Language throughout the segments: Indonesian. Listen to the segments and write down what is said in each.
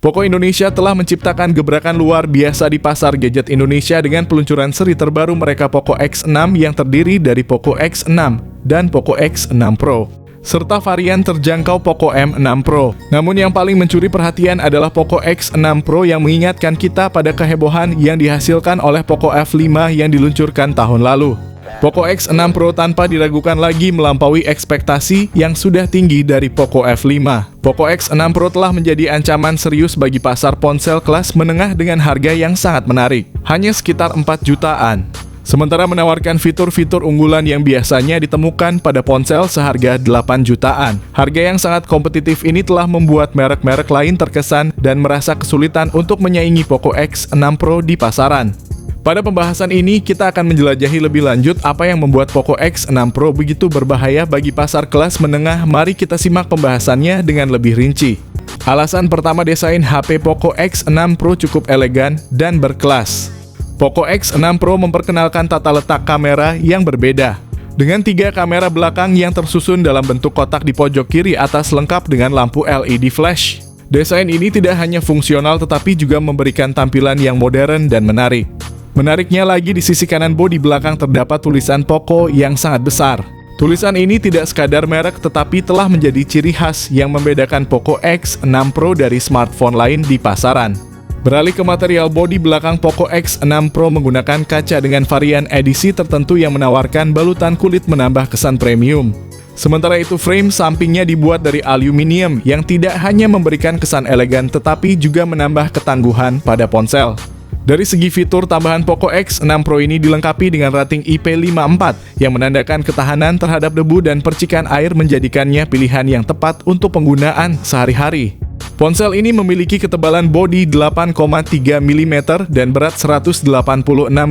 Poco Indonesia telah menciptakan gebrakan luar biasa di pasar gadget Indonesia dengan peluncuran seri terbaru mereka Poco X6 yang terdiri dari Poco X6 dan Poco X6 Pro, serta varian terjangkau Poco M6 Pro. Namun yang paling mencuri perhatian adalah Poco X6 Pro yang mengingatkan kita pada kehebohan yang dihasilkan oleh Poco F5 yang diluncurkan tahun lalu. Poco X6 Pro tanpa diragukan lagi melampaui ekspektasi yang sudah tinggi dari Poco F5. Poco X6 Pro telah menjadi ancaman serius bagi pasar ponsel kelas menengah dengan harga yang sangat menarik, hanya sekitar 4 jutaan. Sementara menawarkan fitur-fitur unggulan yang biasanya ditemukan pada ponsel seharga 8 jutaan. Harga yang sangat kompetitif ini telah membuat merek-merek lain terkesan dan merasa kesulitan untuk menyaingi Poco X6 Pro di pasaran. Pada pembahasan ini, kita akan menjelajahi lebih lanjut apa yang membuat Poco X6 Pro begitu berbahaya bagi pasar kelas menengah. Mari kita simak pembahasannya dengan lebih rinci. Alasan pertama, desain HP Poco X6 Pro cukup elegan dan berkelas. Poco X6 Pro memperkenalkan tata letak kamera yang berbeda. Dengan 3 kamera belakang yang tersusun dalam bentuk kotak di pojok kiri atas lengkap dengan lampu LED flash. Desain ini tidak hanya fungsional tetapi juga memberikan tampilan yang modern dan menarik. Menariknya lagi, di sisi kanan bodi belakang terdapat tulisan Poco yang sangat besar. Tulisan ini tidak sekadar merek tetapi telah menjadi ciri khas yang membedakan Poco X6 Pro dari smartphone lain di pasaran. Beralih ke material bodi belakang, Poco X6 Pro menggunakan kaca dengan varian edisi tertentu yang menawarkan balutan kulit menambah kesan premium. Sementara itu, frame sampingnya dibuat dari aluminium yang tidak hanya memberikan kesan elegan tetapi juga menambah ketangguhan pada ponsel. Dari segi fitur, tambahan Poco X6 Pro ini dilengkapi dengan rating IP54 yang menandakan ketahanan terhadap debu dan percikan air, menjadikannya pilihan yang tepat untuk penggunaan sehari-hari. Ponsel ini memiliki ketebalan bodi 8,3 mm dan berat 186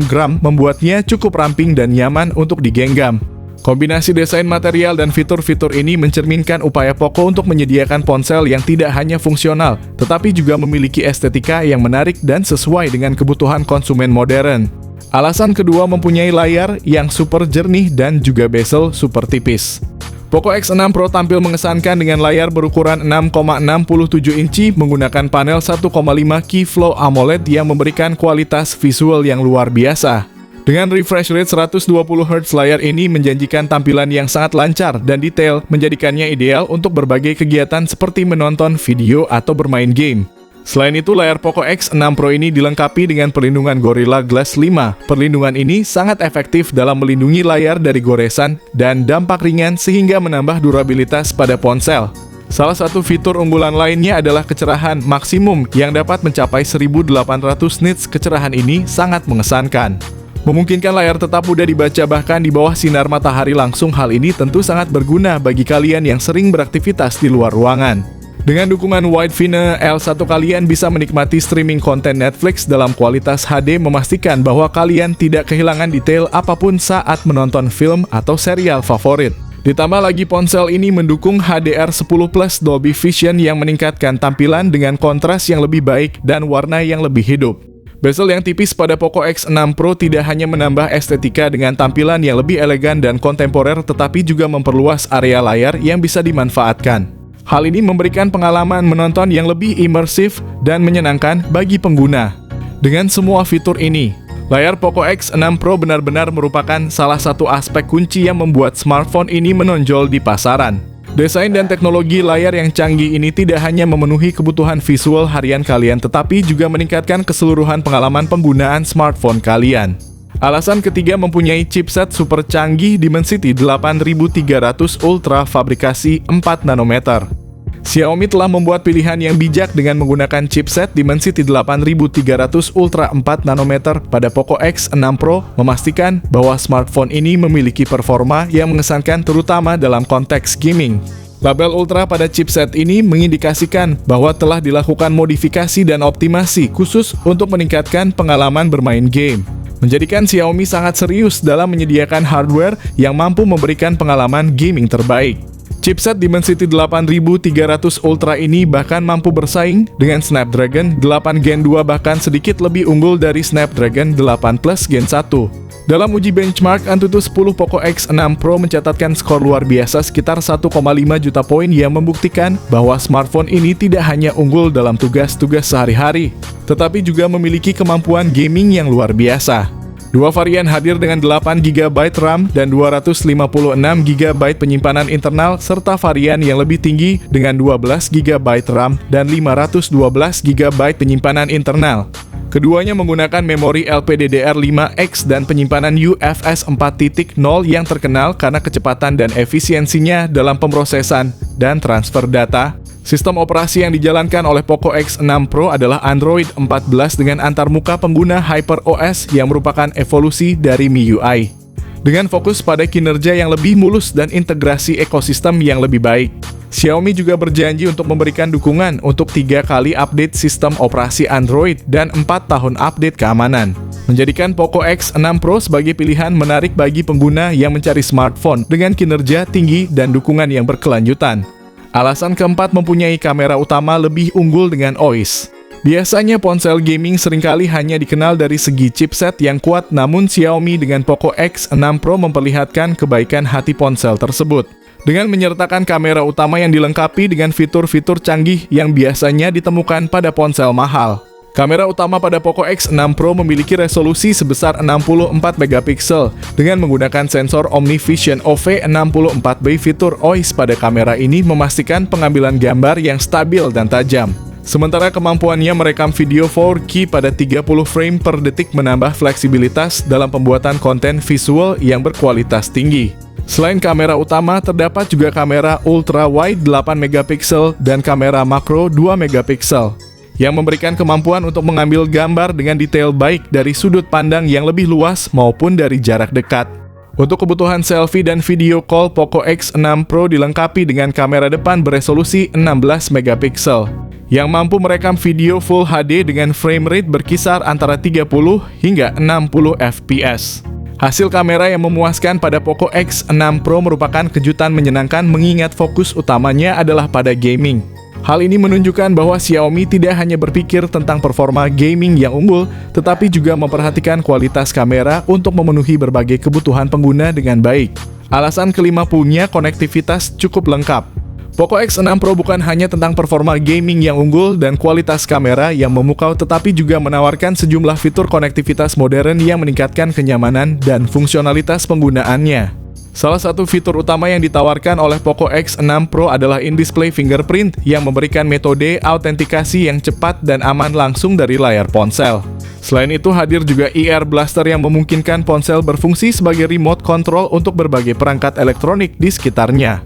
gram, membuatnya cukup ramping dan nyaman untuk digenggam. Kombinasi desain material dan fitur-fitur ini mencerminkan upaya Poco untuk menyediakan ponsel yang tidak hanya fungsional, tetapi juga memiliki estetika yang menarik dan sesuai dengan kebutuhan konsumen modern. Alasan kedua, mempunyai layar yang super jernih dan juga bezel super tipis. Poco X6 Pro tampil mengesankan dengan layar berukuran 6,67 inci menggunakan panel 1,5 Key Flow AMOLED yang memberikan kualitas visual yang luar biasa. Dengan refresh rate 120 Hz, layar ini menjanjikan tampilan yang sangat lancar dan detail, menjadikannya ideal untuk berbagai kegiatan seperti menonton video atau bermain game. Selain itu, layar Poco X6 Pro ini dilengkapi dengan perlindungan Gorilla Glass 5. Perlindungan ini sangat efektif dalam melindungi layar dari goresan dan dampak ringan sehingga menambah durabilitas pada ponsel. Salah satu fitur unggulan lainnya adalah kecerahan maksimum yang dapat mencapai 1800 nits. Kecerahan ini sangat mengesankan, memungkinkan layar tetap mudah dibaca bahkan di bawah sinar matahari langsung. Hal ini tentu sangat berguna bagi kalian yang sering beraktivitas di luar ruangan. Dengan dukungan Widevine L1, kalian bisa menikmati streaming konten Netflix dalam kualitas HD, memastikan bahwa kalian tidak kehilangan detail apapun saat menonton film atau serial favorit. Ditambah lagi, ponsel ini mendukung HDR10+ Dolby Vision yang meningkatkan tampilan dengan kontras yang lebih baik dan warna yang lebih hidup. Bezel yang tipis pada Poco X6 Pro tidak hanya menambah estetika dengan tampilan yang lebih elegan dan kontemporer, tetapi juga memperluas area layar yang bisa dimanfaatkan. Hal ini memberikan pengalaman menonton yang lebih imersif dan menyenangkan bagi pengguna. Dengan semua fitur ini, layar Poco X6 Pro benar-benar merupakan salah satu aspek kunci yang membuat smartphone ini menonjol di pasaran. Desain dan teknologi layar yang canggih ini tidak hanya memenuhi kebutuhan visual harian kalian, tetapi juga meningkatkan keseluruhan pengalaman penggunaan smartphone kalian. Alasan ketiga, mempunyai chipset super canggih Dimensity 8300 Ultra fabrikasi 4 nanometer. Xiaomi telah membuat pilihan yang bijak dengan menggunakan chipset Dimensity 8300 Ultra 4 nanometer pada Poco X6 Pro, memastikan bahwa smartphone ini memiliki performa yang mengesankan terutama dalam konteks gaming. Label Ultra pada chipset ini mengindikasikan bahwa telah dilakukan modifikasi dan optimasi khusus untuk meningkatkan pengalaman bermain game, menjadikan Xiaomi sangat serius dalam menyediakan hardware yang mampu memberikan pengalaman gaming terbaik. Chipset Dimensity 8300 Ultra ini bahkan mampu bersaing dengan Snapdragon 8 Gen 2, bahkan sedikit lebih unggul dari Snapdragon 8 Plus Gen 1. Dalam uji benchmark, Antutu 10 Poco X6 Pro mencatatkan skor luar biasa sekitar 1,5 juta poin yang membuktikan bahwa smartphone ini tidak hanya unggul dalam tugas-tugas sehari-hari, tetapi juga memiliki kemampuan gaming yang luar biasa. Dua varian hadir dengan 8GB RAM dan 256GB penyimpanan internal, serta varian yang lebih tinggi dengan 12GB RAM dan 512GB penyimpanan internal. Keduanya menggunakan memori LPDDR5X dan penyimpanan UFS 4.0 yang terkenal karena kecepatan dan efisiensinya dalam pemrosesan dan transfer data. Sistem operasi yang dijalankan oleh Poco X6 Pro adalah Android 14 dengan antarmuka pengguna HyperOS yang merupakan evolusi dari MIUI. Dengan fokus pada kinerja yang lebih mulus dan integrasi ekosistem yang lebih baik, Xiaomi juga berjanji untuk memberikan dukungan untuk 3 kali update sistem operasi Android dan 4 tahun update keamanan, menjadikan Poco X6 Pro sebagai pilihan menarik bagi pengguna yang mencari smartphone dengan kinerja tinggi dan dukungan yang berkelanjutan. Alasan keempat, mempunyai kamera utama lebih unggul dengan OIS. Biasanya ponsel gaming seringkali hanya dikenal dari segi chipset yang kuat, namun Xiaomi dengan Poco X6 Pro memperlihatkan kebaikan hati ponsel tersebut. Dengan menyertakan kamera utama yang dilengkapi dengan fitur-fitur canggih yang biasanya ditemukan pada ponsel mahal. Kamera utama pada Poco X6 Pro memiliki resolusi sebesar 64 megapiksel dengan menggunakan sensor OmniVision OV64B. Fitur OIS pada kamera ini memastikan pengambilan gambar yang stabil dan tajam. Sementara kemampuannya merekam video 4K pada 30 frame per detik menambah fleksibilitas dalam pembuatan konten visual yang berkualitas tinggi. Selain kamera utama, terdapat juga kamera ultra wide 8 megapiksel dan kamera makro 2 megapiksel yang memberikan kemampuan untuk mengambil gambar dengan detail baik dari sudut pandang yang lebih luas maupun dari jarak dekat. Untuk kebutuhan selfie dan video call, Poco X6 Pro dilengkapi dengan kamera depan beresolusi 16 megapiksel yang mampu merekam video Full HD dengan frame rate berkisar antara 30 hingga 60 fps. Hasil kamera yang memuaskan pada Poco X6 Pro merupakan kejutan menyenangkan mengingat fokus utamanya adalah pada gaming. Hal ini menunjukkan bahwa Xiaomi tidak hanya berpikir tentang performa gaming yang unggul, tetapi juga memperhatikan kualitas kamera untuk memenuhi berbagai kebutuhan pengguna dengan baik. Alasan kelima, punya konektivitas cukup lengkap. Poco X6 Pro bukan hanya tentang performa gaming yang unggul dan kualitas kamera yang memukau, tetapi juga menawarkan sejumlah fitur konektivitas modern yang meningkatkan kenyamanan dan fungsionalitas penggunaannya. Salah satu fitur utama yang ditawarkan oleh Poco X6 Pro adalah in-display fingerprint yang memberikan metode autentikasi yang cepat dan aman langsung dari layar ponsel. Selain itu, hadir juga IR Blaster yang memungkinkan ponsel berfungsi sebagai remote control untuk berbagai perangkat elektronik di sekitarnya.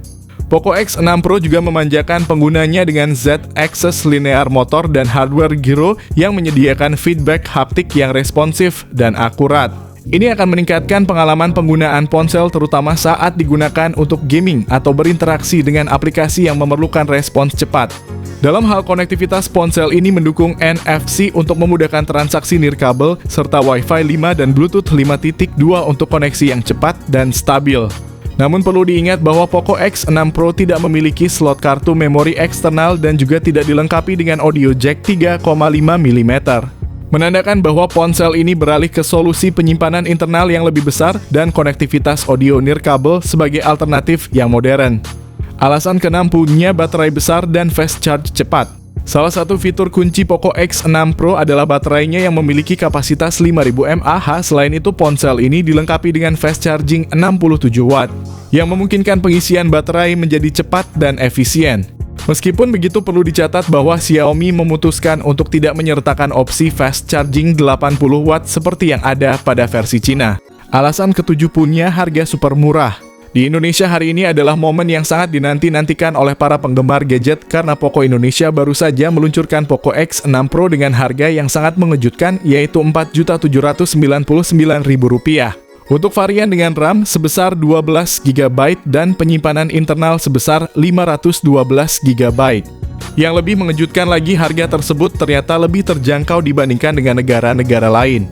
Poco X6 Pro juga memanjakan penggunanya dengan Z-Axis linear motor dan hardware gyro yang menyediakan feedback haptik yang responsif dan akurat. Ini akan meningkatkan pengalaman penggunaan ponsel terutama saat digunakan untuk gaming atau berinteraksi dengan aplikasi yang memerlukan respons cepat. Dalam hal konektivitas, ponsel ini mendukung NFC untuk memudahkan transaksi nirkabel serta Wi-Fi 5 dan Bluetooth 5.2 untuk koneksi yang cepat dan stabil. Namun perlu diingat bahwa Poco X6 Pro tidak memiliki slot kartu memori eksternal dan juga tidak dilengkapi dengan audio jack 3,5 mm. Menandakan bahwa ponsel ini beralih ke solusi penyimpanan internal yang lebih besar dan konektivitas audio nirkabel sebagai alternatif yang modern. Alasan keenam, punya baterai besar dan fast charge cepat. Salah satu fitur kunci Poco X6 Pro adalah baterainya yang memiliki kapasitas 5000 mAh. Selain itu, ponsel ini dilengkapi dengan fast charging 67 watt yang memungkinkan pengisian baterai menjadi cepat dan efisien. Meskipun begitu, perlu dicatat bahwa Xiaomi memutuskan untuk tidak menyertakan opsi fast charging 80 watt seperti yang ada pada versi Cina. Alasan ketujuh, punya harga super murah. Di Indonesia hari ini adalah momen yang sangat dinanti-nantikan oleh para penggemar gadget karena Poco Indonesia baru saja meluncurkan Poco X6 Pro dengan harga yang sangat mengejutkan, yaitu Rp4.799.000. Untuk varian dengan RAM sebesar 12GB dan penyimpanan internal sebesar 512GB. Yang lebih mengejutkan lagi, harga tersebut ternyata lebih terjangkau dibandingkan dengan negara-negara lain.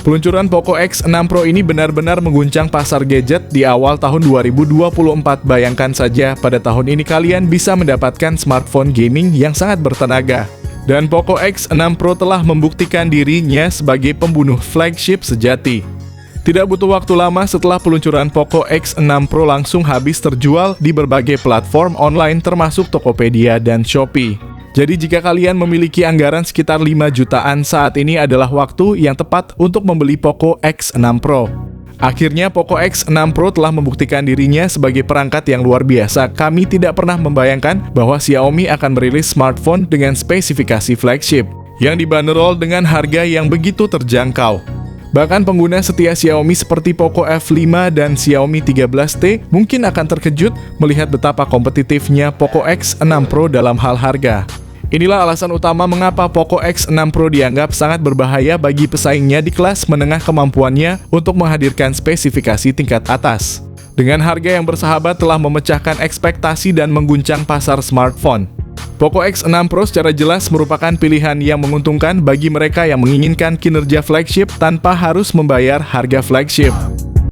Peluncuran Poco X6 Pro ini benar-benar mengguncang pasar gadget di awal tahun 2024. Bayangkan saja, pada tahun ini kalian bisa mendapatkan smartphone gaming yang sangat bertenaga. Dan Poco X6 Pro telah membuktikan dirinya sebagai pembunuh flagship sejati. Tidak butuh waktu lama setelah peluncuran Poco X6 Pro langsung habis terjual di berbagai platform online termasuk Tokopedia dan Shopee. Jadi jika kalian memiliki anggaran sekitar 5 jutaan, saat ini adalah waktu yang tepat untuk membeli Poco X6 Pro. Akhirnya Poco X6 Pro telah membuktikan dirinya sebagai perangkat yang luar biasa. Kami tidak pernah membayangkan bahwa Xiaomi akan merilis smartphone dengan spesifikasi flagship yang dibanderol dengan harga yang begitu terjangkau. Bahkan pengguna setia Xiaomi seperti Poco F5 dan Xiaomi 13T mungkin akan terkejut melihat betapa kompetitifnya Poco X6 Pro dalam hal harga. Inilah alasan utama mengapa Poco X6 Pro dianggap sangat berbahaya bagi pesaingnya di kelas menengah kemampuannya untuk menghadirkan spesifikasi tingkat atas. Dengan harga yang bersahabat telah memecahkan ekspektasi dan mengguncang pasar smartphone. Poco X6 Pro secara jelas merupakan pilihan yang menguntungkan bagi mereka yang menginginkan kinerja flagship tanpa harus membayar harga flagship.